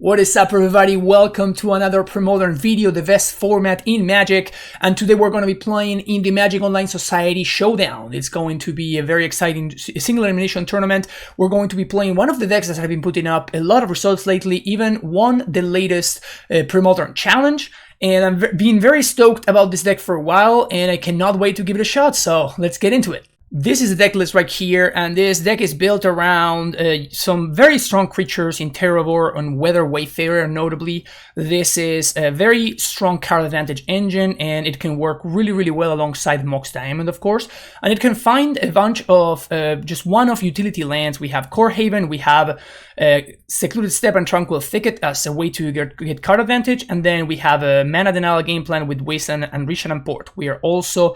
What is up, everybody? Welcome to another Premodern video, the best format in Magic. And today we're going to be playing in the Magic Online Society Showdown. It's going to be a very exciting single elimination tournament. We're going to be playing one of the decks that have been putting up a lot of results lately, even won the latest Premodern challenge. And I'm being very stoked about this deck for a while, and I cannot wait to give it a shot. So let's get into it. This is the deck list right here, and this deck is built around some very strong creatures in Terrageddon and Weather Wayfarer, notably. This is a very strong card advantage engine, and it can work really well alongside Mox Diamond, of course. And it can find a bunch of just one-off utility lands. We have Core Haven, we have Secluded Steppe and Tranquil Thicket as a way to get card advantage, and then we have a Mana Denial game plan with Wasteland and Rishadan Port. We are also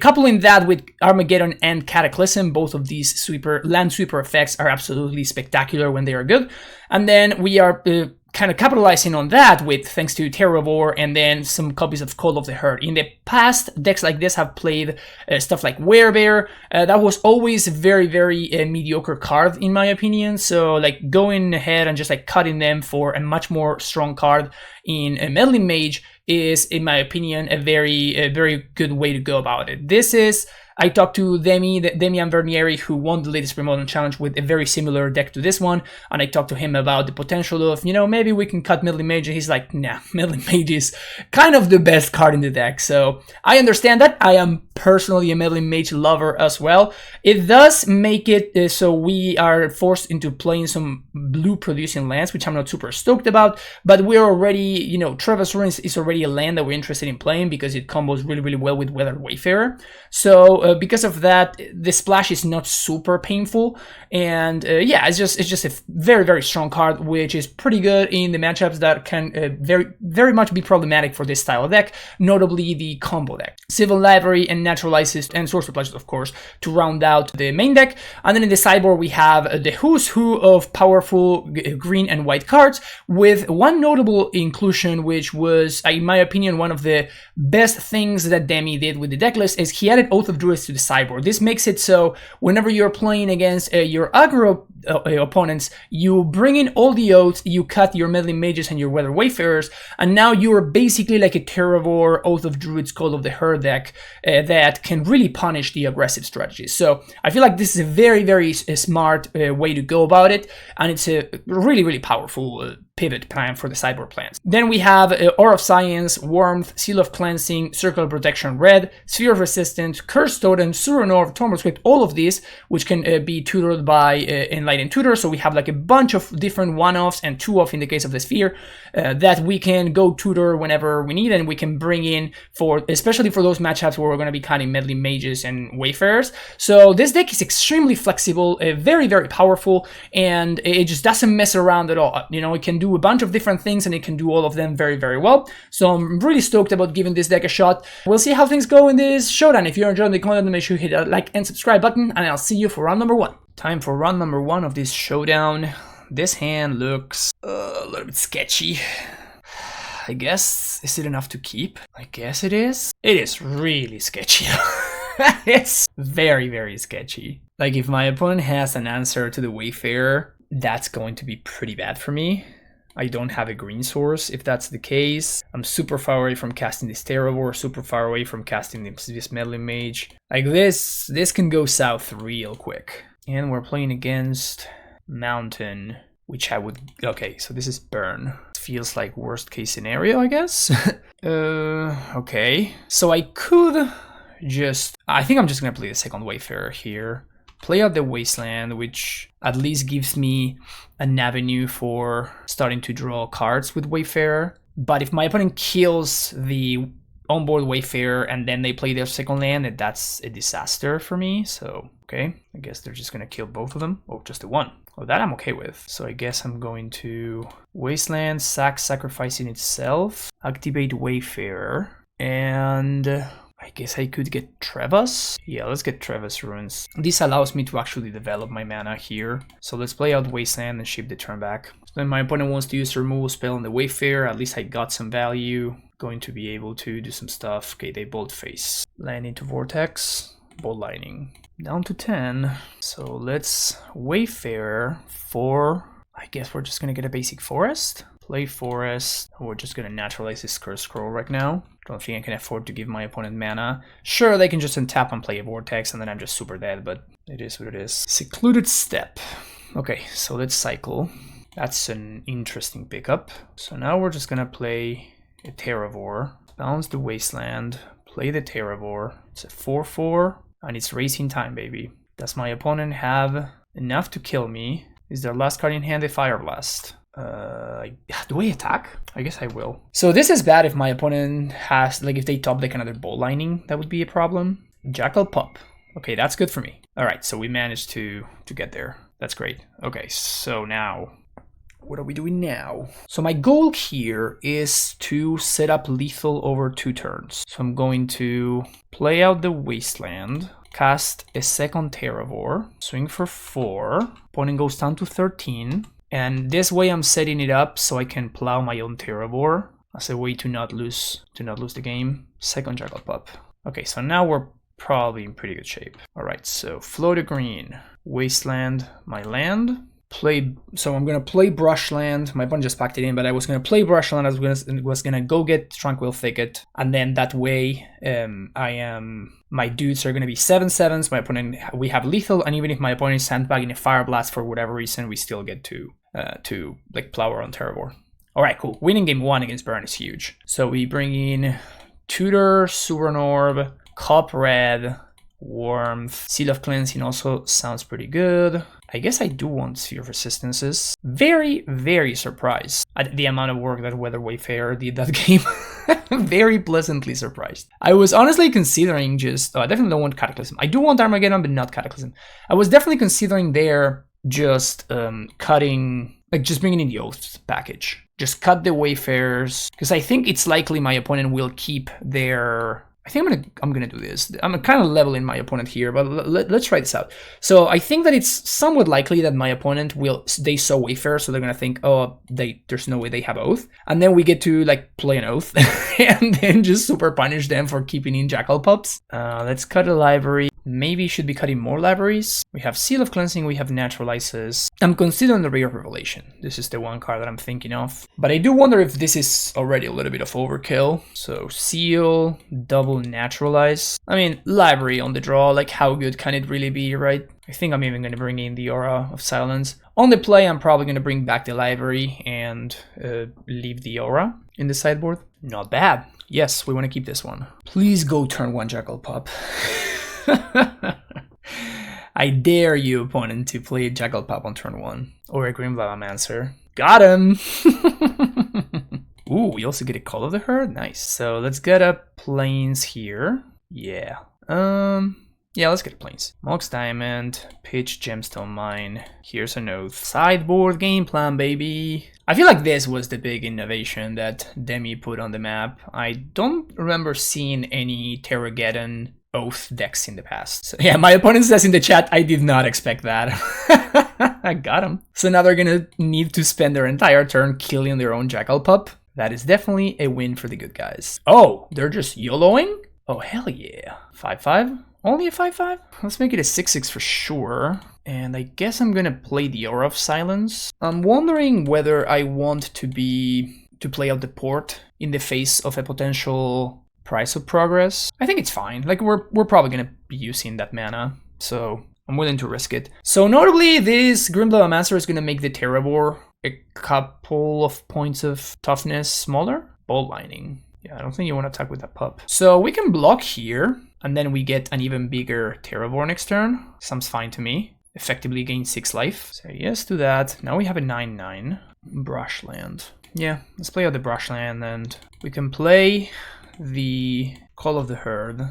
coupling that with Armageddon and Cataclysm. Both of these land sweeper effects are absolutely spectacular when they are good. And then we are kind of capitalizing on that with thanks to Terrageddon and then some copies of Call of the Herd. In the past, decks like this have played stuff like Werebear. That was always a very mediocre card in my opinion. So like going ahead and just like cutting them for a much more strong card in a Meddling Mage is, in my opinion, a very good way to go about it. This is, I talked to Demian Vernieri, who won the latest Premodern challenge with a very similar deck to this one, and I talked to him about the potential of, maybe we can cut Meddling Mage, and he's like, nah, Meddling Mage is kind of the best card in the deck. So I understand that. I am personally a Meddling Mage lover as well. It does make it so we are forced into playing some blue producing lands, which I'm not super stoked about, but we're already, Travis Ruins is already a land that we're interested in playing because it combos really well with Weather Wayfarer. So because of that, the splash is not super painful, and yeah, it's just a very strong card, which is pretty good in the matchups that can very much be problematic for this style of deck, notably the combo deck. Civil Library and Naturalizes and Sorcerer Pledges, of course, to round out the main deck. And then in the sideboard we have the who's who of powerful green and white cards, with one notable inclusion, which was, in my opinion, one of the best things that Demi did with the deck list, is he added Oath of Druids to the sideboard. This makes it so whenever you're playing against your aggro opponents, you bring in all the oaths, you cut your Meddling Mages and your Weather Wayfarers, and now you're basically like a Terrageddon, Oath of Druids, Call of the Herd deck that can really punish the aggressive strategies. So I feel like this is a very smart way to go about it, and it's a really powerful pivot plan for the sideboard plans. Then we have Aura of Science, Warmth, Seal of Cleansing, Circle of Protection Red, Sphere of Resistance, Curse Totem, Suranor, Tormod Script, all of these, which can be tutored by Enlightened Tutor. So we have like a bunch of different one-offs and two-off in the case of the Sphere that we can go tutor whenever we need, and we can bring in for, especially for those matchups where we're going to be cutting Meddling Mages and Wayfarers. So this deck is extremely flexible, very powerful, and it just doesn't mess around at all. It can do a bunch of different things, and it can do all of them very well. So I'm really stoked about giving this deck a shot. We'll see how things go in this showdown. If you're enjoying the content, make sure you hit that like and subscribe button, and I'll see you for round number 1. Time for round number 1 of this showdown. This hand looks a little bit sketchy. I guess, is it enough to keep? I guess it is. It is really sketchy. It's very sketchy. Like, if my opponent has an answer to the Wayfarer, that's going to be pretty bad for me. I don't have a green source if that's the case. I'm super far away from casting this Terrageddon, super far away from casting this Meddling Mage. Like, this can go south real quick. And we're playing against Mountain, which I would... Okay, so this is Burn. It feels like worst case scenario, I guess. Okay. So I could just... I think I'm just gonna play the second Wayfarer here. Play out the Wasteland, which at least gives me an avenue for starting to draw cards with Wayfarer. But if my opponent kills the onboard Wayfarer and then they play their second land, that's a disaster for me. So, okay, I guess they're just gonna kill both of them. Oh, just the one. Oh, that I'm okay with. So I guess I'm going to Wasteland, sacrificing itself, activate Wayfarer, and I guess I could get Treva's. Yeah, let's get Treva's Ruins. This allows me to actually develop my mana here. So let's play out Wasteland and ship the turn back. So then my opponent wants to use a removal spell on the Wayfarer. At least I got some value. Going to be able to do some stuff. Okay, they bolt face. Land into Vortex. Bolt Lightning. Down to 10. So let's Wayfarer for... I guess we're just gonna get a basic forest. Play Forest. We're just gonna naturalize this Curse Scroll right now. Don't think I can afford to give my opponent mana. Sure, they can just untap and play a Vortex, and then I'm just super dead, but it is what it is. Secluded Step. Okay, so let's cycle. That's an interesting pickup. So now we're just gonna play a Terravor. Bounce the Wasteland. Play the Terravor. It's a 4/4, and it's racing time, baby. Does my opponent have enough to kill me? Is their last card in hand a Fire Blast? Do I attack? I guess I will. So this is bad if my opponent has, like, if they top deck another Bolt Lightning, that would be a problem. Jackal Pup. Okay, that's good for me. All right, so we managed to get there. That's great. Okay, so now, what are we doing now? So my goal here is to set up lethal over 2 turns. So I'm going to play out the Wasteland, cast a second Terravor, swing for 4, opponent goes down to 13, and this way I'm setting it up so I can plow my own Terravor as a way to not lose the game. Second Jackal Pup. Okay, so now we're probably in pretty good shape. All right, so float a green, Wasteland, my land. So I'm gonna play Brushland. My opponent just packed it in, but I was gonna play Brushland. I was gonna go get Tranquil Thicket, and then that way, my dudes are gonna be 7/7s. My opponent, we have lethal, and even if my opponent is sandbagging a Fire Blast for whatever reason, we still get to like plow our own Terravor. All right, cool. Winning game 1 against Burn is huge. So we bring in Tutor, Suran Orb, Cop Red, Warmth, Seal of Cleansing also sounds pretty good. I guess I do want Sphere of Resistances. Very, very surprised at the amount of work that Weather Wayfarer did that game. Very pleasantly surprised. I was honestly considering I definitely don't want Cataclysm. I do want Armageddon, but not Cataclysm. I was definitely considering there just cutting, like just bringing in the Oath package. Just cut the Wayfarers, because I think it's likely my opponent will keep their... I think I'm gonna do this. I'm kind of leveling my opponent here, but let's try this out. So I think that it's somewhat likely that my opponent they saw Wayfarer, so they're gonna think, oh, there's no way they have Oath, and then we get to like play an Oath, and then just super punish them for keeping in Jackal Pups. Let's cut a library. Maybe should be cutting more libraries. We have Seal of Cleansing, we have Naturalizes. I'm considering the Ray of Revelation. This is the one card that I'm thinking of. But I do wonder if this is already a little bit of overkill. So Seal, double Naturalize. I mean, library on the draw, like how good can it really be, right? I think I'm even going to bring in the Aura of Silence. On the play, I'm probably going to bring back the library and leave the Aura in the sideboard. Not bad. Yes, we want to keep this one. Please go turn 1 Jackal Pup. I dare you, opponent, to play a Jackal Pup on turn 1. Or a Grim Lavamancer. Got him! Ooh, we also get a Call of the Herd? Nice. So let's get up Plains here. Yeah. Yeah, let's get Plains. Mox Diamond, Pitch Gemstone Mine. Here's an Oath. Sideboard game plan, baby. I feel like this was the big innovation that Demi put on the map. I don't remember seeing any Terrageddon Oath decks in the past. So yeah, my opponent says in the chat, I did not expect that. I got him. So now they're gonna need to spend their entire turn killing their own Jackal Pup. That is definitely a win for the good guys. Oh, they're just YOLOing? Oh, hell yeah. 5/5? Only a 5/5? Let's make it a 6/6 for sure. And I guess I'm gonna play the Aura of Silence. I'm wondering whether I want to play out the port in the face of a potential Price of Progress. I think it's fine. Like we're probably gonna be using that mana, so I'm willing to risk it. So notably, this Grim Lavamancer is gonna make the Terravor a couple of points of toughness smaller. Bolt Lining. Yeah, I don't think you want to attack with that pup. So we can block here, and then we get an even bigger Terravor next turn. Sounds fine to me. Effectively gain 6 life. So yes to that. Now we have a 9/9. Brushland. Yeah, let's play out the Brushland, and we can play the Call of the Herd,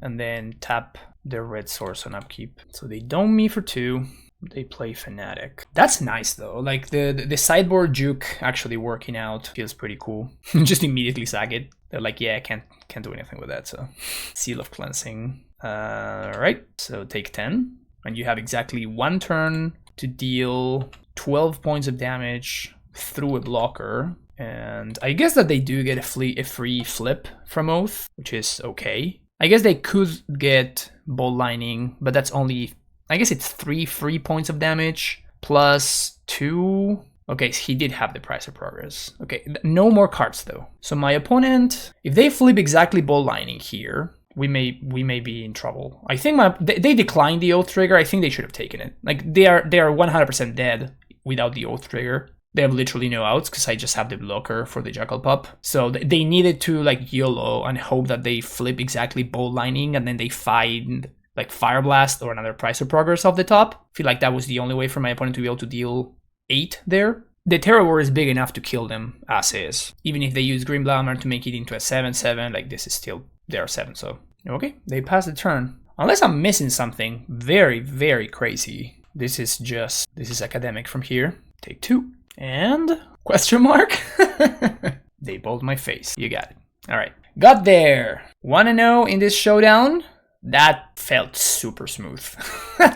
and then tap their red source on upkeep. So they dome me for 2. They play Fanatic. That's nice though. Like the sideboard juke actually working out feels pretty cool. Just immediately sack it. They're like, yeah, I can't do anything with that. So Seal of Cleansing. Right. So take 10, and you have exactly 1 turn to deal 12 points of damage through a blocker. And I guess that they do get a free flip from Oath, which is okay. I guess they could get Bolt Lining, but that's only, I guess it's 3 free points of damage plus 2 Okay, so he did have the Price of Progress. Okay, no more cards though. So my opponent, if they flip exactly Ball Lightning here, we may be in trouble. I think they declined the Oath Trigger. I think they should have taken it. Like they are 100% dead without the Oath Trigger. They have literally no outs because I just have the blocker for the Jackal Pup. So they needed to like YOLO and hope that they flip exactly Ball Lightning and then they find like Fire Blast or another Price of Progress off the top. I feel like that was the only way for my opponent to be able to deal 8 there. The Terror War is big enough to kill them as is. Even if they use Green Blammer to make it into a 7/7, like this is still, they are 7, so. Okay, they pass the turn. Unless I'm missing something very, very crazy. This is academic from here. Take 2. And question mark? They bowled my face. You got it. All right. Got there. 1-0 in this showdown. That felt super smooth.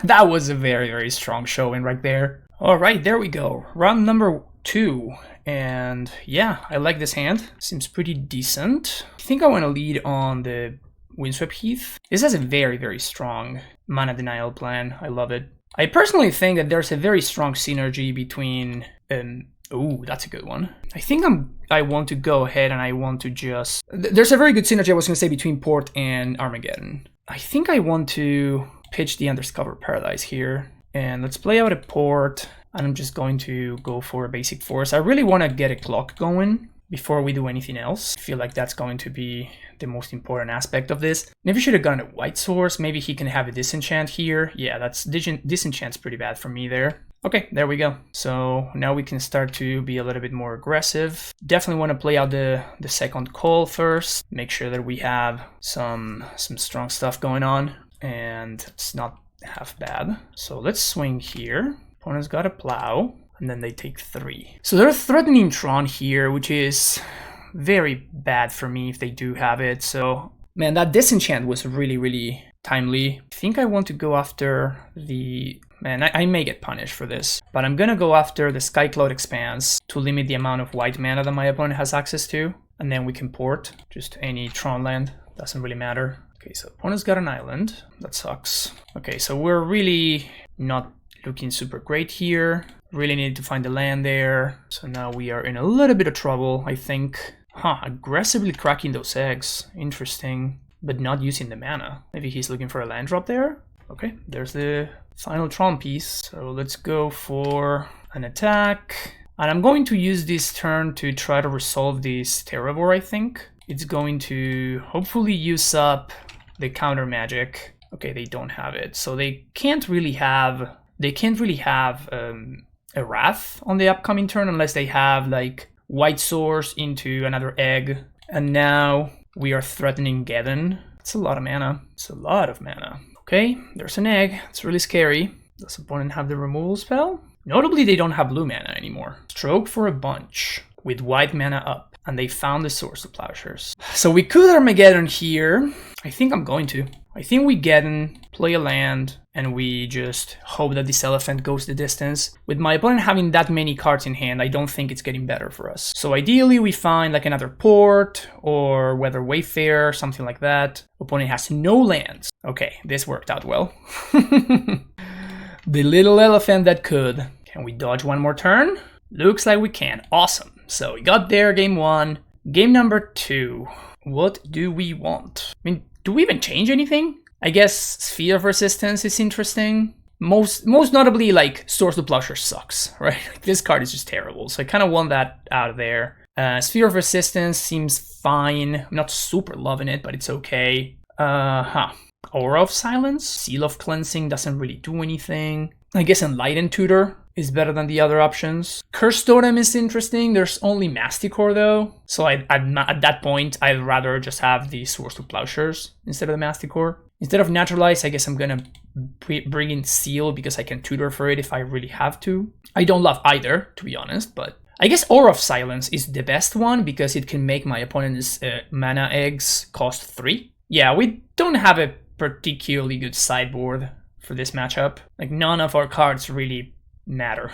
That was a very, very strong showing right there. All right, there we go. Round number 2. And yeah, I like this hand. Seems pretty decent. I think I want to lead on the Windswept Heath. This has a very, very strong mana denial plan. I love it. I personally think that there's a very strong synergy between... oh, that's a good one. I think I want to go ahead and I want to just... There's a very good synergy, I was going to say, between Port and Armageddon. I think I want to pitch the Undiscovered Paradise here. And let's play out a Port. And I'm just going to go for a basic force. I really want to get a clock going before we do anything else. I feel like that's going to be the most important aspect of this. Maybe should have gone a white source. Maybe he can have a disenchant here. Yeah, that's disenchant's pretty bad for me there. Okay, there we go. So now we can start to be a little bit more aggressive. Definitely want to play out the second call first. Make sure that we have some strong stuff going on. And it's not half bad. So let's swing here. Opponent's got a plow. And then they take 3. So they're threatening Tron here, which is very bad for me if they do have it. So, man, that disenchant was really, really timely. I think I want to go after the... Man, I may get punished for this, but I'm gonna go after the Skycloud Expanse to limit the amount of white mana that my opponent has access to. And then we can port just any Tron land. Doesn't really matter. Okay, so opponent's got an island. That sucks. Okay, so we're really not looking super great here. Really need to find the land there. So now we are in a little bit of trouble, I think. Huh, aggressively cracking those eggs. Interesting. But not using the mana. Maybe he's looking for a land drop there. Okay, there's the final Tron piece. So let's go for an attack. And I'm going to use this turn to try to resolve this Terravor, I think. It's going to hopefully use up the counter magic. Okay, they don't have it. So they can't really have a Wrath on the upcoming turn unless they have like white source into another egg. And now we are threatening Geddon. It's a lot of mana. It's a lot of mana. Okay, there's an egg. It's really scary. Does opponent have the removal spell? Notably, they don't have blue mana anymore. Stroke for a bunch with white mana up. And they found the source of Plowshares. So we could Armageddon here. I think I'm going to. I think we Geddon, play a land, and we just hope that this elephant goes the distance. With my opponent having that many cards in hand, I don't think it's getting better for us. So ideally we find like another Port or Weather Wayfarer, something like that. Opponent has no lands. Okay, this worked out well. The little elephant that could. Can we dodge one more turn? Looks like we can. Awesome. So we got there, game 1. Game number 2. What do we want? I mean, do we even change anything? I guess Sphere of Resistance is interesting. Most notably, like, Source of Plowshare sucks, right? This card is just terrible, so I kind of want that out of there. Sphere of Resistance seems fine. I'm not super loving it, but it's okay. Aura of Silence? Seal of Cleansing doesn't really do anything. I guess Enlightened Tutor is better than the other options. Curse Totem is interesting. There's only Masticore though. So at that point, I'd rather just have the Source of Plowshares instead of the Masticore. Instead of Naturalize, I guess I'm gonna bring in Seal because I can tutor for it if I really have to. I don't love either, to be honest, but I guess Aura of Silence is the best one because it can make my opponent's mana eggs cost 3. Yeah, we don't have a particularly good sideboard for this matchup. Like, none of our cards really matter.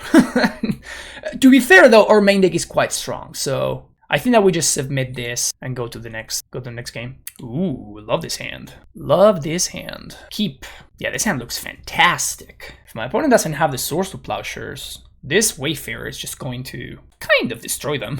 To be fair though, our main deck is quite strong, so I think that we just submit this and go to the next game. Ooh, love this hand. Love this hand. Keep. Yeah, this hand looks fantastic. If my opponent doesn't have the Source of Plowshares, this Wayfarer is just going to kind of destroy them.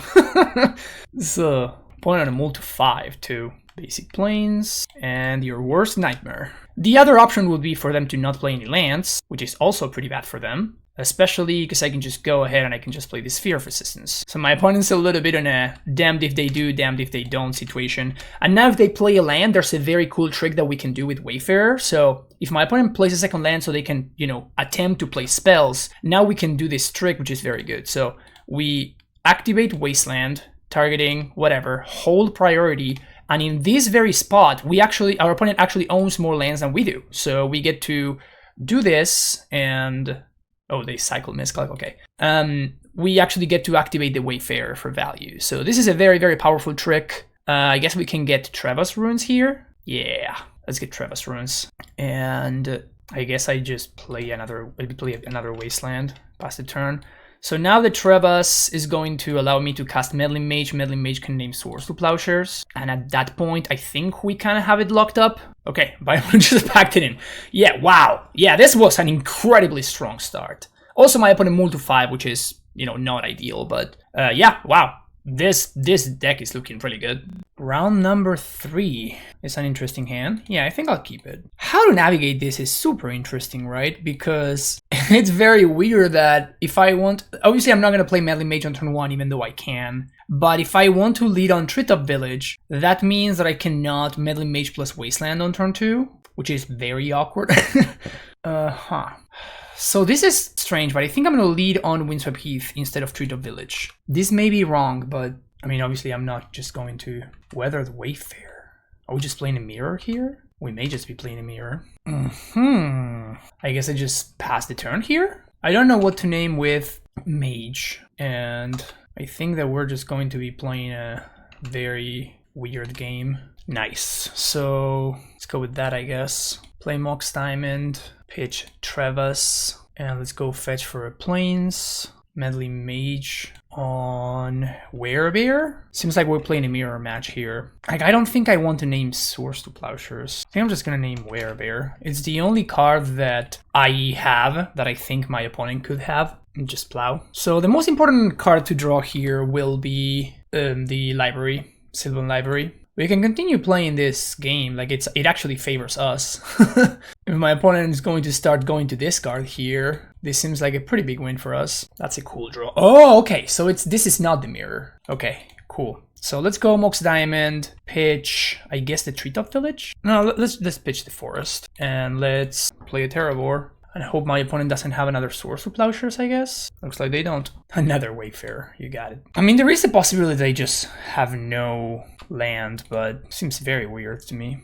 So, point on a mull to 5 too. Basic plains, and your worst nightmare. The other option would be for them to not play any lands, which is also pretty bad for them. Especially because I can just go ahead and I can just play this Sphere of Resistance. So my opponent's a little bit on a damned if they do, damned if they don't situation. And now if they play a land, there's a very cool trick that we can do with Wayfarer. So if my opponent plays a second land so they can, you know, attempt to play spells, now we can do this trick, which is very good. So we activate Wasteland, targeting, whatever, hold priority, and in this very spot, our opponent actually owns more lands than we do. So we get to do this and... Oh, they cycle, misclick, okay. We actually get to activate the Wayfarer for value. So this is a very, very powerful trick. I guess we can get Treva's Ruins here. Yeah, let's get Treva's Ruins. And I guess I just play another Wasteland, pass the turn. So now the Treva's is going to allow me to cast Meddling Mage. Meddling Mage can name Swords to Plowshares. And at that point, I think we kind of have it locked up. Okay, but I just packed it in. Yeah, wow. Yeah, this was an incredibly strong start. Also, my opponent mulled to 5, which is, you know, not ideal. But yeah, wow. This deck is looking really good. Round number 3 is an interesting hand. Yeah, I think I'll keep it. How to navigate this is super interesting, right? Because it's very weird that if I want... Obviously, I'm not going to play Meddling Mage on turn 1, even though I can. But if I want to lead on Treetop Village, that means that I cannot Meddling Mage plus Wasteland on turn 2, which is very awkward. So this is strange, but I think I'm going to lead on Windswept Heath instead of Treetop Village. This may be wrong, but I mean, obviously I'm not just going to weather the Wayfarer. Are we just playing a mirror here? We may just be playing a mirror. I guess I just pass the turn here? I don't know what to name with Mage, and I think that we're just going to be playing a very weird game. Nice. So let's go with that, I guess. Play Mox Diamond, pitch Treva's, and let's go fetch for a Plains. Meddling Mage on Werebear. Seems like we're playing a mirror match here. Like, I don't think I want to name Swords to Plowshares. I think I'm just gonna name Werebear. It's the only card that I have that I think my opponent could have. And just plow. So the most important card to draw here will be the library, Sylvan Library. We can continue playing this game, like it actually favors us. If my opponent is going to start going to discard here, this seems like a pretty big win for us. That's a cool draw. Oh, okay, so this is not the mirror. Okay, cool. So let's go Mox Diamond, pitch, I guess the Treetop Village? No, let's pitch the Forest. And let's play a Terravor. And I hope my opponent doesn't have another Swords to Plowshares, I guess. Looks like they don't. Another Wayfarer, you got it. I mean, there is a possibility they just have no land, but seems very weird to me.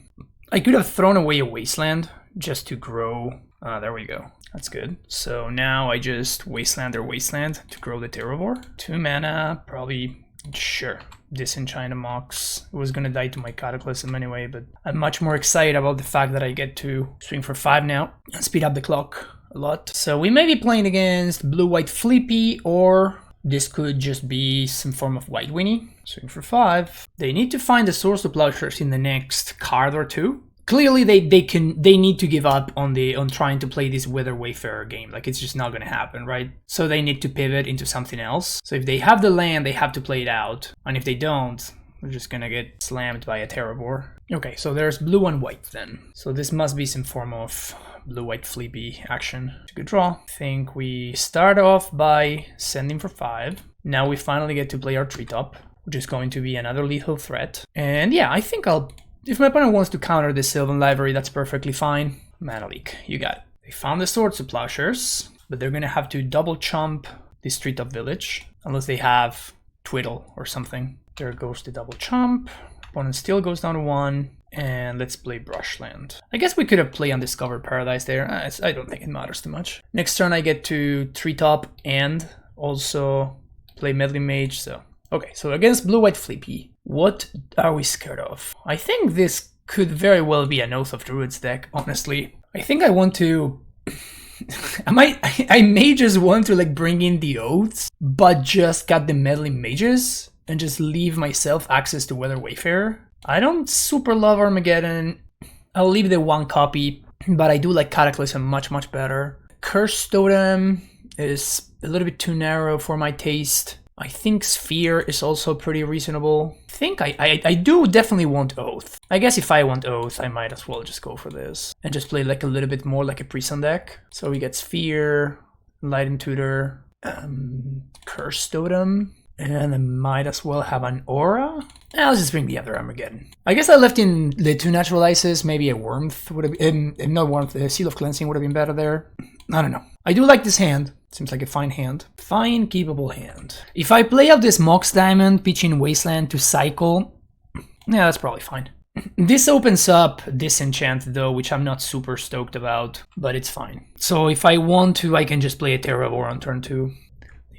I could have thrown away a Wasteland just to grow. There we go. That's good. So now I just Wasteland or Wasteland to grow the Terravor. 2 mana, probably, sure. Disenchant a Mox. It was gonna die to my Cataclysm anyway, but I'm much more excited about the fact that I get to swing for 5 now and speed up the clock a lot. So we may be playing against blue-white Flippi, or this could just be some form of white Winnie. Swing for 5. They need to find the Swords to Plowshares in the next card or two. Clearly they need to give up on trying to play this Wither Wayfarer game. Like, it's just not gonna happen, right? So they need to pivot into something else. So if they have the land, they have to play it out. And if they don't, we're just gonna get slammed by a Terravor. Okay, so there's blue and white then. So this must be some form of blue-white Flippi action. It's a good draw. I think we start off by sending for 5. Now we finally get to play our Treetop, which is going to be another lethal threat. And yeah, I think if my opponent wants to counter this Sylvan Library, that's perfectly fine. Mana Leak, you got it. They found the Swords to Plowshares, but they're gonna have to double chump this Treetop Village, unless they have Twiddle or something. There goes the double chump. Opponent still goes down to 1, and let's play Brushland. I guess we could have played Undiscovered Paradise there. I don't think it matters too much. Next turn I get to Treetop and also play Meddling Mage, so... Okay, so against blue-white Flippi, what are we scared of? I think this could very well be an Oath of Druids deck, honestly. I think I want to... I may just want to like bring in the Oaths, but just got the Meddling Mages and just leave myself access to Weather Wayfarer. I don't super love Armageddon. I'll leave the 1 copy, but I do like Cataclysm much, much better. Curse Totem is a little bit too narrow for my taste. I think Sphere is also pretty reasonable. I think I do definitely want Oath. I guess if I want Oath, I might as well just go for this. And just play like a little bit more like a Prison deck. So we get Sphere, Enlightened Tutor, Curse Totem, and I might as well have an Aura. I'll just bring the other Armageddon. I guess I left in the 2 Natural Ices, maybe a Warmth would have been, not Warmth, a Seal of Cleansing would have been better there. I don't know. I do like this hand. Seems like a fine hand. Fine, keepable hand. If I play out this Mox Diamond, pitching Wasteland to cycle, yeah, that's probably fine. This opens up Disenchant though, which I'm not super stoked about, but it's fine. So if I want to, I can just play a Terrageddon on turn 2.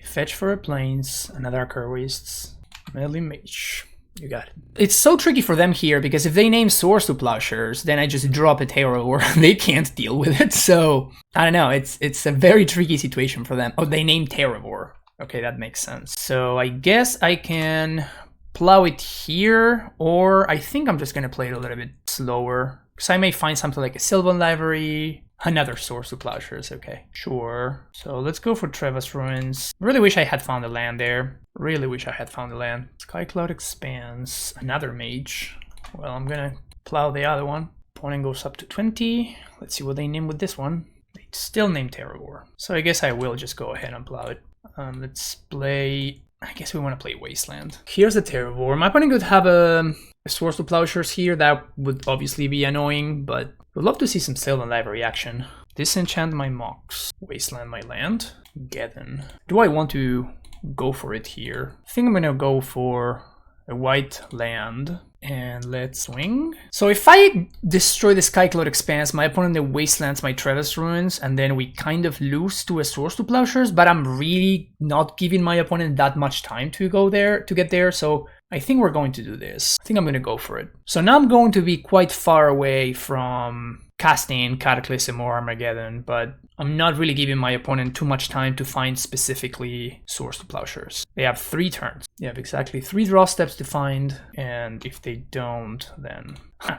Fetch for a Plains, another Arcane Wastes, Melee Mage. You got it. It's so tricky for them here because if they name Swords to Plowshares, then I just drop a Terror and they can't deal with it. So I don't know. It's a very tricky situation for them. Oh, they name Terror. Okay, that makes sense. So I guess I can plow it here, or I think I'm just gonna play it a little bit slower because I may find something like a Sylvan Library. Another Source to Plowshares, okay. Sure. So let's go for Treva's Ruins. Really wish I had found the land there. Really wish I had found the land. Skycloud Expanse. Another Mage. Well, I'm gonna plow the other one. Opponent goes up to 20. Let's see what they name with this one. They still name Terror. So I guess I will just go ahead and plow it. Let's play... I guess we want to play Wasteland. Here's the Terror. My opponent could have a Source to Plowshares here. That would obviously be annoying, but would love to see some Sylvan Library action. Disenchant my Mox. Wasteland my land. Geddon. Do I want to go for it here? I think I'm gonna go for a white land. And let's swing. So if I destroy the Skycloud Expanse, my opponent then Wastelands my Treva's Ruins, and then we kind of lose to a Source to Plowshares, but I'm really not giving my opponent that much time to go there, to get there, so I think we're going to do this. I think I'm going to go for it. So now I'm going to be quite far away from casting Cataclysm or Armageddon, but I'm not really giving my opponent too much time to find specifically Source to Plowshares. They have 3 turns. They have exactly 3 draw steps to find, and if they don't, then...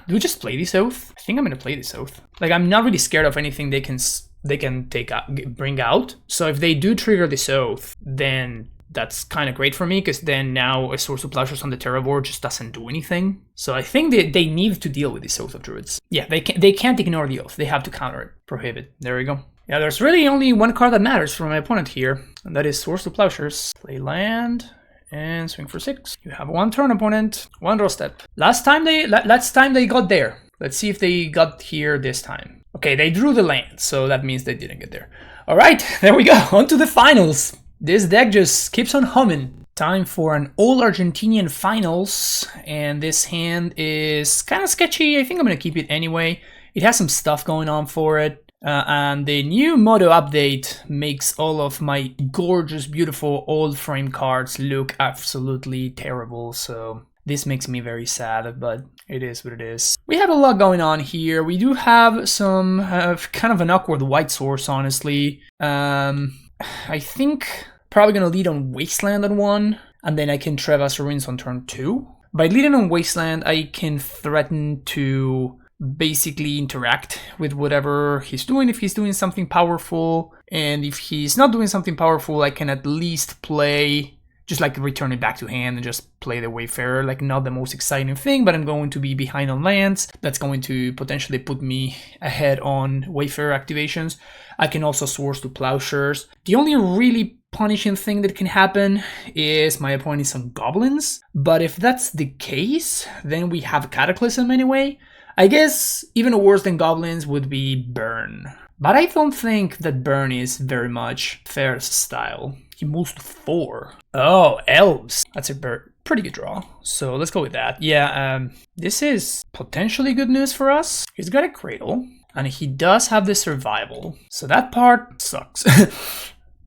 do we just play this Oath? I think I'm going to play this Oath. Like, I'm not really scared of anything they can take out, bring out. So if they do trigger this Oath, then that's kind of great for me, because then now a Source of Plowshares on the Terra board just doesn't do anything. So I think they need to deal with this Oath of Druids. Yeah, they can't ignore the Oath. They have to counter it. Prohibit. There we go. Yeah, there's really only one card that matters for my opponent here, and that is Source of Plowshares. Play land and swing for 6. You have 1 turn, opponent, 1 draw step. Last time they got there. Let's see if they got here this time. Okay, they drew the land, so that means they didn't get there. All right, there we go. On to the finals. This deck just keeps on humming. Time for an all-Argentinian finals, and this hand is kind of sketchy. I think I'm going to keep it anyway. It has some stuff going on for it. And the new Moto update makes all of my gorgeous, beautiful old frame cards look absolutely terrible. So this makes me very sad, but it is what it is. We have a lot going on here. We do have some kind of an awkward white source, honestly. I think probably going to lead on Wasteland on 1, and then I can Treva's Ruins on turn 2. By leading on Wasteland, I can threaten to basically interact with whatever he's doing, if he's doing something powerful, and if he's not doing something powerful, I can at least play, just like return it back to hand and just play the Wayfarer. Like, not the most exciting thing, but I'm going to be behind on lands. That's going to potentially put me ahead on Wayfarer activations. I can also Source to Plowshares. The only really punishing thing that can happen is my opponent is on Goblins, but if that's the case, then we have Cataclysm anyway. I guess even worse than Goblins would be Burn. But I don't think that Burn is very much Fair's style. He moves to 4. Oh, Elves. That's a pretty good draw. So let's go with that. Yeah, this is potentially good news for us. He's got a Cradle, and he does have the Survival. So that part sucks.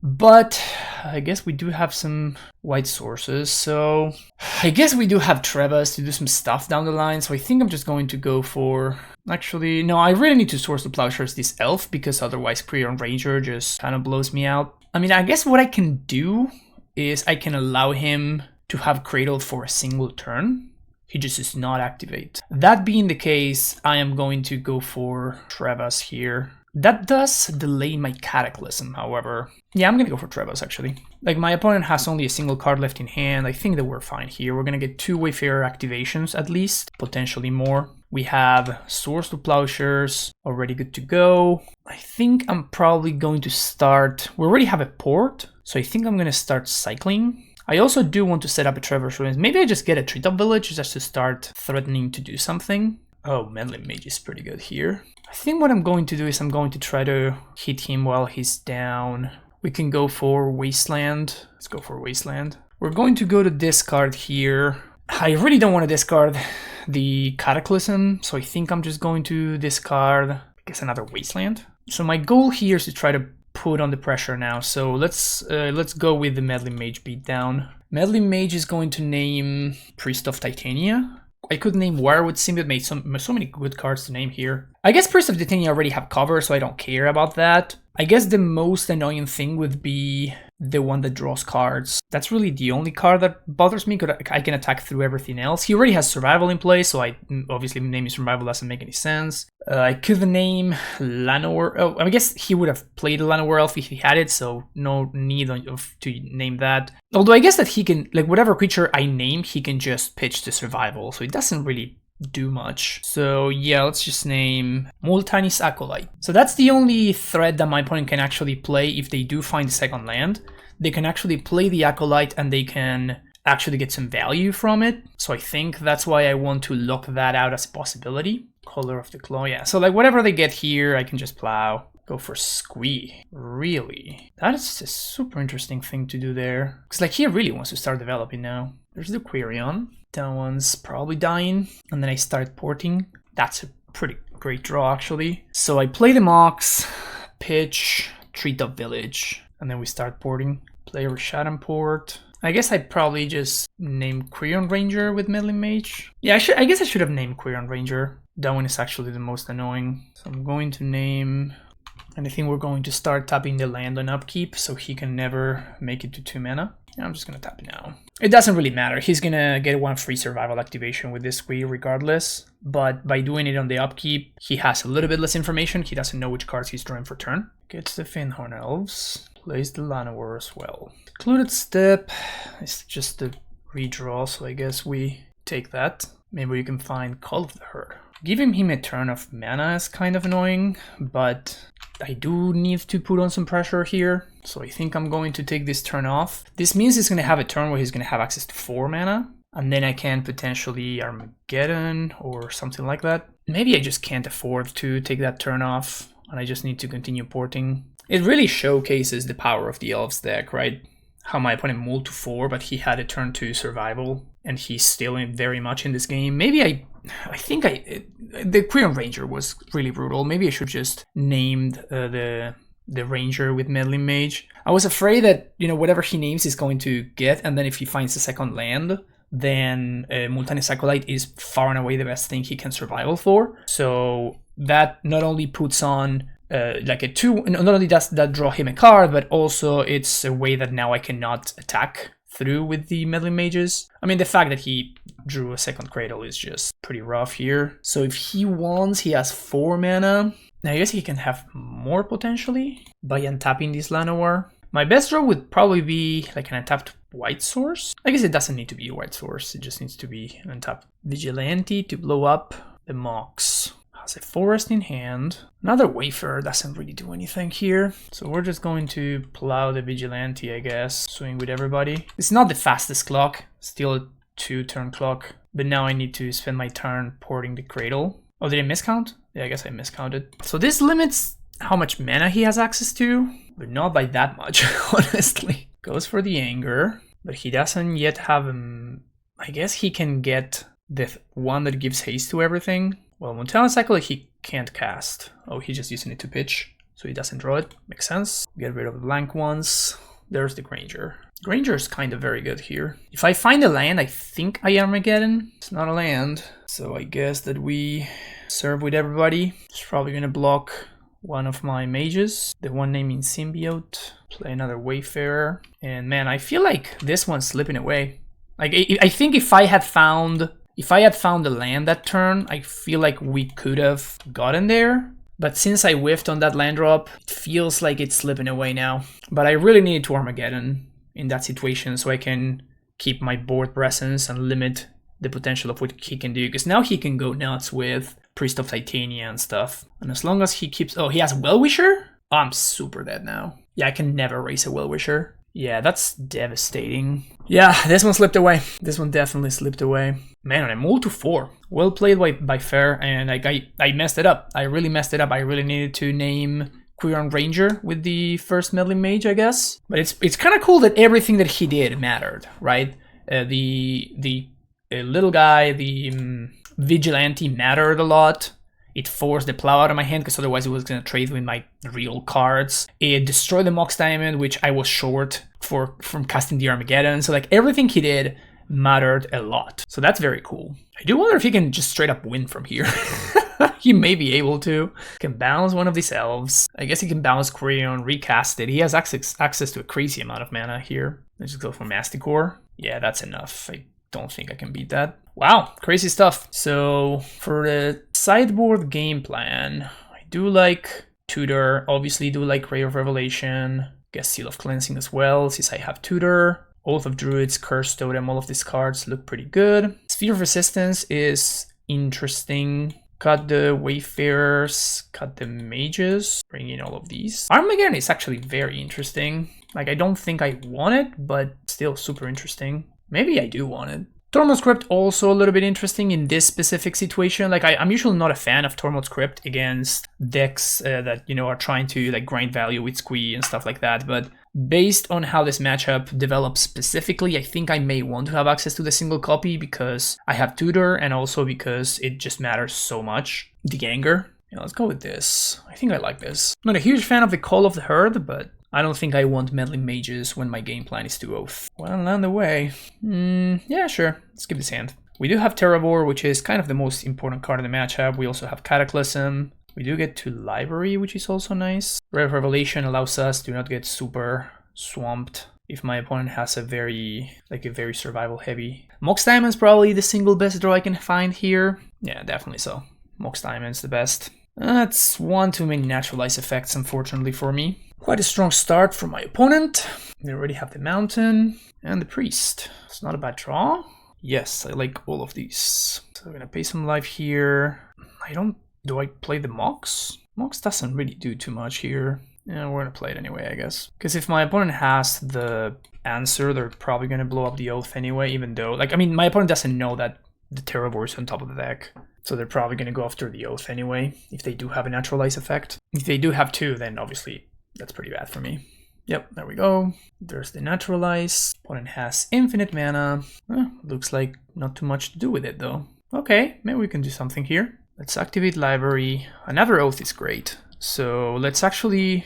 But I guess we do have some white sources, so I guess we do have Treva's to do some stuff down the line, so I think I'm just going to go for... Actually, no, I really need to Source to Plowshares this Elf, because otherwise Creon Ranger just kind of blows me out. I mean, I guess what I can do is I can allow him to have Cradle for a single turn. He just does not activate. That being the case, I am going to go for Treva's here. That does delay my Cataclysm, however. Yeah, I'm gonna go for Trebos, actually. Like, my opponent has only a single card left in hand. I think that we're fine here. We're gonna get 2 Wayfarer activations, at least. Potentially more. We have Swords to Plowshares, already good to go. I think I'm probably going to start... We already have a port, so I think I'm gonna start cycling. I also do want to set up a Traverse Ruins. Maybe I just get a Treetop Village just to start threatening to do something. Oh, Meddling Mage is pretty good here. I think what I'm going to do is I'm going to try to hit him while he's down. We can go for Wasteland. Let's go for Wasteland. We're going to go to discard here. I really don't want to discard the Cataclysm, so I think I'm just going to discard, I guess, another Wasteland. So my goal here is to try to put on the pressure now. So let's go with the Meddling Mage beatdown. Meddling Mage is going to name Priest of Titania. I could name Wirewood Sim, that made so many good cards to name here. I guess Priest of Titania already have cover, so I don't care about that. I guess the most annoying thing would be the one that draws cards. That's really the only card that bothers me, because I can attack through everything else. He already has Survival in place, so obviously naming Survival doesn't make any sense. I could name Llanowar. Oh, I guess he would have played Llanowar Elf if he had it, so no need to name that. Although I guess that he can, like, whatever creature I name, he can just pitch to Survival, so it doesn't really do much. So yeah, let's just name Multanis Acolyte. So that's the only threat that my opponent can actually play if they do find the second land. They can actually play the Acolyte and they can actually get some value from it. So I think that's why I want to lock that out as a possibility. Color of the Claw, yeah. So like whatever they get here, I can just plow. Go for Sligh. Really? That is a super interesting thing to do there. Because like he really wants to start developing now. There's the Quirion. That one's probably dying. And then I start porting. That's a pretty great draw, actually. So I play the Mox, pitch, Treetop Village, and then we start porting. Play Rishadan Port. I guess I'd probably just name Quirion Ranger with Meddling Mage. Yeah, I guess I should have named Quirion Ranger. That one is actually the most annoying. So I'm going to name... And I think we're going to start tapping the land on upkeep, so he can never make it to 2 mana. I'm just going to tap it now. It doesn't really matter. He's going to get 1 free survival activation with this Sligh regardless. But by doing it on the upkeep, he has a little bit less information. He doesn't know which cards he's drawing for turn. Gets the Fyndhorn Elves. Plays the Llanowar as well. Secluded Step. It's just a redraw, so I guess we take that. Maybe we can find Call of the Herd. Giving him a turn of mana is kind of annoying, but I do need to put on some pressure here. So I think I'm going to take this turn off. This means he's going to have a turn where he's going to have access to 4 mana. And then I can potentially Armageddon or something like that. Maybe I just can't afford to take that turn off, and I just need to continue porting. It really showcases the power of the Elves deck, right? How my opponent moved to 4, but he had a turn 2 survival, and he's still very much in this game. Maybe I think the Quirion Ranger was really brutal. Maybe I should just named the Ranger with Meddling Mage. I was afraid that, you know, whatever he names he's going to get, and then if he finds a second land, then Multanis Acolyte is far and away the best thing he can survival for. So that not only puts on like a 2, not only does that draw him a card, but also it's a way that now I cannot attack through with the Meddling Mages. I mean, the fact that he drew a second Cradle is just pretty rough here. So if he wants, he has 4 mana. Now I guess he can have more potentially by untapping this Llanowar. My best draw would probably be like an untapped White Source. I guess it doesn't need to be a White Source, it just needs to be an untapped Vigilante to blow up the Mox. Has a Forest in hand. Another Wayfarer doesn't really do anything here. So we're just going to plow the Vigilante, I guess. Swing with everybody. It's not the fastest clock. Still a 2-turn clock. But now I need to spend my turn porting the Cradle. Oh, did I miscount? Yeah, I guess I miscounted. So this limits how much mana he has access to. But not by that much, honestly. Goes for the Anger. But he doesn't yet have... I guess he can get the one that gives haste to everything. Well, Multanis Acolyte he can't cast. Oh, he's just using it to pitch, so he doesn't draw it. Makes sense. Get rid of the blank ones. There's the Granger. Granger is kind of very good here. If I find a land, I think I Armageddon. It's not a land, so I guess that we serve with everybody. It's probably gonna block one of my mages. The one naming Symbiote. Play another Wayfarer. And man, I feel like this one's slipping away. Like, I think if I had found the land that turn, I feel like we could have gotten there. But since I whiffed on that land drop, it feels like it's slipping away now. But I really needed to Armageddon in that situation so I can keep my board presence and limit the potential of what he can do. Because now he can go nuts with Priest of Titania and stuff. And as long as he keeps... Oh, he has Well-Wisher? Oh, I'm super dead now. Yeah, I can never raise a Well-Wisher. Yeah, that's devastating. Yeah, this one slipped away. This one definitely slipped away. Man, I'm all to 4. Well played by Fair, and I messed it up. I really messed it up. I really needed to name Quirion Ranger with the first Meddling Mage, I guess. But it's kind of cool that everything that he did mattered, right? The little guy, the Vigilante mattered a lot. It forced the plow out of my hand because otherwise it was going to trade with my real cards. It destroyed the Mox Diamond, which I was short from casting the Armageddon. So like everything he did mattered a lot. So that's very cool. I do wonder if he can just straight up win from here. He may be able to. Can bounce one of these elves. I guess he can bounce Quirion, recast it. He has access to a crazy amount of mana here. Let's just go for Masticore. Yeah, that's enough. I don't think I can beat that. Wow, crazy stuff. So for the sideboard game plan, I do like Tutor, obviously do like Ray of Revelation, guess Seal of Cleansing as well, since I have Tutor. Oath of Druids, Curse Totem, all of these cards look pretty good. Sphere of Resistance is interesting. Cut the Wayfarers, cut the Mages, bring in all of these. Armageddon is actually very interesting. Like, I don't think I want it, but still super interesting. Maybe I do want it. Tormod's Crypt also a little bit interesting in this specific situation. Like I'm usually not a fan of Tormod's Crypt against decks that, you know, are trying to like grind value with Squee and stuff like that. But based on how this matchup develops specifically, I think I may want to have access to the single copy because I have Tutor and also because it just matters so much. The anger. Yeah, let's go with this. I think I like this. Not a huge fan of the Call of the Herd, but I don't think I want Meddling Mages when my game plan is to Oath. Well, land away. Yeah, sure. Let's give this hand. We do have Terrabor, which is kind of the most important card in the matchup. We also have Cataclysm. We do get to Library, which is also nice. Ray of Revelation allows us to not get super swamped if my opponent has a very survival heavy. Mox Diamond's probably the single best draw I can find here. Yeah, definitely so. Mox Diamond's the best. That's one too many naturalize effects, unfortunately for me. Quite a strong start from my opponent. They already have the Mountain and the Priest. It's not a bad draw. Yes, I like all of these. So I'm gonna pay some life here. Do I play the Mox? Mox doesn't really do too much here. Yeah, we're gonna play it anyway, I guess. Because if my opponent has the answer, they're probably gonna blow up the Oath anyway, even though, like, I mean, my opponent doesn't know that the Terrabor is on top of the deck. So they're probably gonna go after the Oath anyway, if they do have a naturalize effect. If they do have two, then obviously that's pretty bad for me. Yep, there we go. There's the naturalize. Opponent has infinite mana. Looks like not too much to do with it though. Okay, maybe we can do something here. Let's activate Library. Another Oath is great. So let's actually...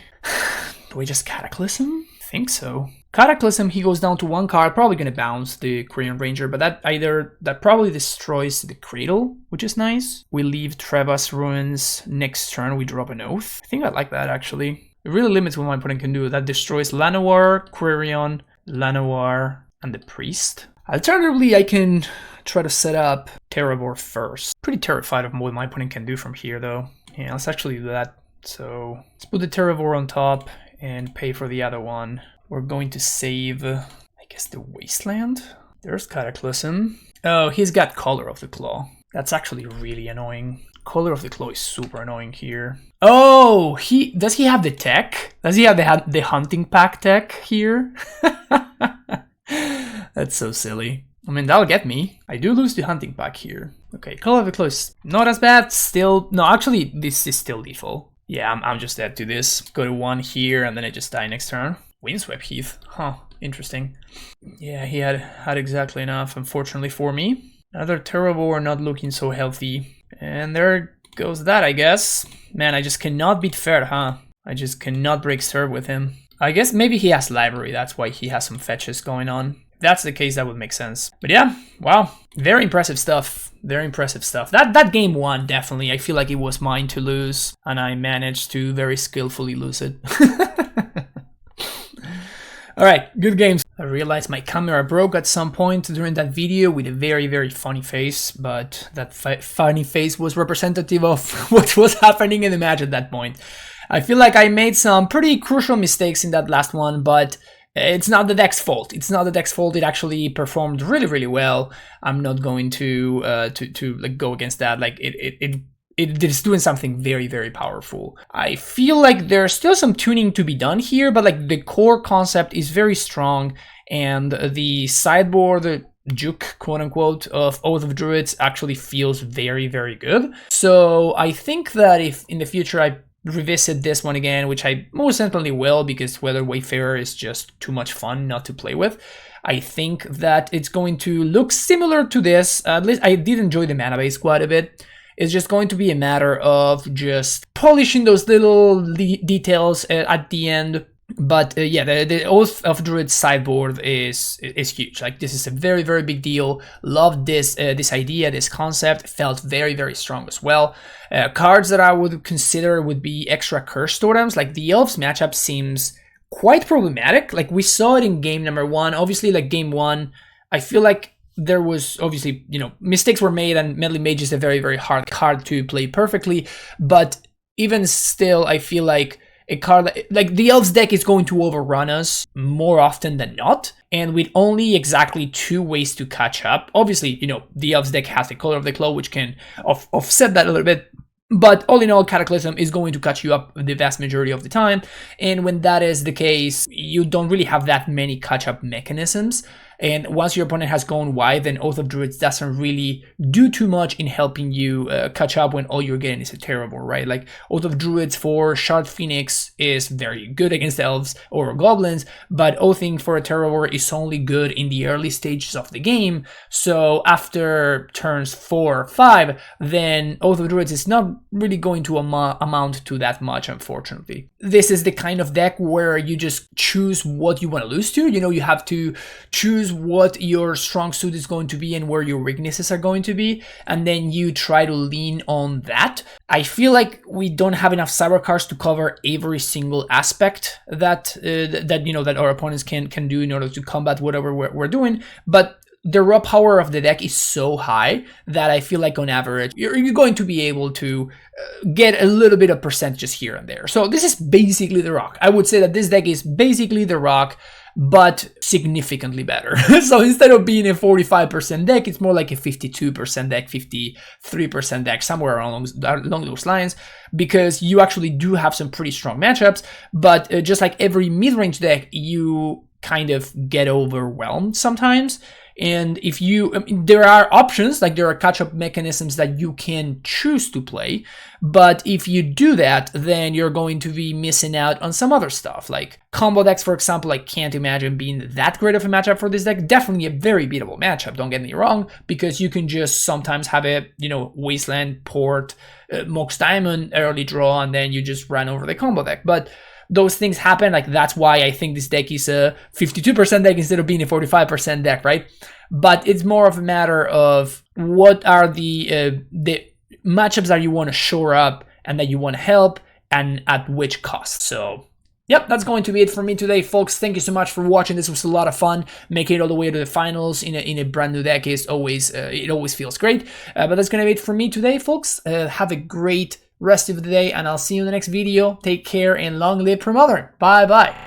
Do we just Cataclysm? I think so. Cataclysm, he goes down to one card, probably gonna bounce the Quirion Ranger, but that probably destroys the Cradle, which is nice. We leave Treva's Ruins. Next turn we drop an Oath. I think I like that actually. It really limits what my opponent can do. That destroys Llanowar, Quirion, Llanowar, and the Priest. Alternatively, I can try to set up Terrabor first. Pretty terrified of what my opponent can do from here though. Yeah, let's actually do that. So let's put the Terrabor on top and pay for the other one. We're going to save, I guess, the Wasteland. There's Cataclysm. Oh, he's got Color of the Claw. That's actually really annoying. Color of the Claw is super annoying here. Oh, does he have the tech? Does he have the Hunting Pack tech here? That's so silly. I mean, that'll get me. I do lose the Hunting Pack here. Okay, Color of the Claw is not as bad. Still, no, actually, this is still lethal. Yeah, I'm just dead to this. Go to 1 here, and then I just die next turn. Windswept Heath. Huh, interesting. Yeah, he had exactly enough, unfortunately for me. Another Terrabor not looking so healthy. And there goes that, I guess. Man, I just cannot beat Fair, huh? I just cannot break serve with him. I guess maybe he has Library, that's why he has some fetches going on. If that's the case, that would make sense. But yeah, wow. Very impressive stuff. Very impressive stuff. That game one, definitely. I feel like it was mine to lose, and I managed to very skillfully lose it. Alright, good games. I realized my camera broke at some point during that video with a very, very funny face, but that funny face was representative of what was happening in the match at that point. I feel like I made some pretty crucial mistakes in that last one, but it's not the deck's fault. It's not the deck's fault. It actually performed really, really well. I'm not going to like go against that. Like it is doing something very, very powerful. I feel like there's still some tuning to be done here, but like the core concept is very strong, and the sideboard, the juke, quote unquote, of Oath of Druids actually feels very, very good. So I think that if in the future I revisit this one again, which I most certainly will, because Weather Wayfarer is just too much fun not to play with, I think that it's going to look similar to this. At least I did enjoy the mana base quite a bit. It's just going to be a matter of just polishing those little details at the end. But yeah, the Oath of Druids sideboard is huge. Like, this is a very, very big deal. Loved this this idea, this concept. Felt very, very strong as well. Cards that I would consider would be extra curse totems. Like, the Elves matchup seems quite problematic. Like, we saw it in game number 1. Obviously, like game 1, I feel like there was obviously, you know, mistakes were made, and Meddling Mage is a very, very hard card to play perfectly. But even still, I feel like a card like the Elves deck is going to overrun us more often than not, and with only exactly 2 ways to catch up. Obviously, you know, the Elves deck has the Color of the Claw, which can offset that a little bit. But all in all, Cataclysm is going to catch you up the vast majority of the time. And when that is the case, you don't really have that many catch-up mechanisms. And once your opponent has gone wide, then Oath of Druids doesn't really do too much in helping you catch up when all you're getting is a terrible, right? Like, Oath of Druids for Shard Phoenix is very good against Elves or Goblins, but Oathing for a Terror is only good in the early stages of the game. So after turns 4 or 5, then Oath of Druids is not really going to amount to that much, unfortunately. This is the kind of deck where you just choose what you want to lose to. You know, you have to choose what your strong suit is going to be and where your weaknesses are going to be, and then you try to lean on that. I feel like we don't have enough cyber cards to cover every single aspect that you know, that our opponents can do in order to combat whatever we're doing, but the raw power of the deck is so high that I feel like on average you're going to be able to get a little bit of percentages here and there. So this is basically the Rock. I would say that this deck is basically the Rock, but significantly better. So instead of being a 45% deck, it's more like a 52% deck, 53% deck, somewhere along those lines, because you actually do have some pretty strong matchups. But just like every mid-range deck, you kind of get overwhelmed sometimes. And if you, I mean, there are options, like there are catch-up mechanisms that you can choose to play, but if you do that, then you're going to be missing out on some other stuff. Like combo decks, for example, I can't imagine being that great of a matchup for this deck. Definitely a very beatable matchup, don't get me wrong, because you can just sometimes have a, you know, Wasteland, Port, Mox Diamond, early draw, and then you just run over the combo deck. But those things happen. Like, that's why I think this deck is a 52% deck instead of being a 45% deck, right? But it's more of a matter of what are the matchups that you want to shore up and that you want to help, and at which cost. So yep, that's going to be it for me today, folks. Thank you so much for watching. This was a lot of fun. Making it all the way to the finals in a brand new deck is always it always feels great. But that's going to be it for me today, folks. Have a great rest of the day, and I'll see you in the next video. Take care and long live Premodern. Bye bye.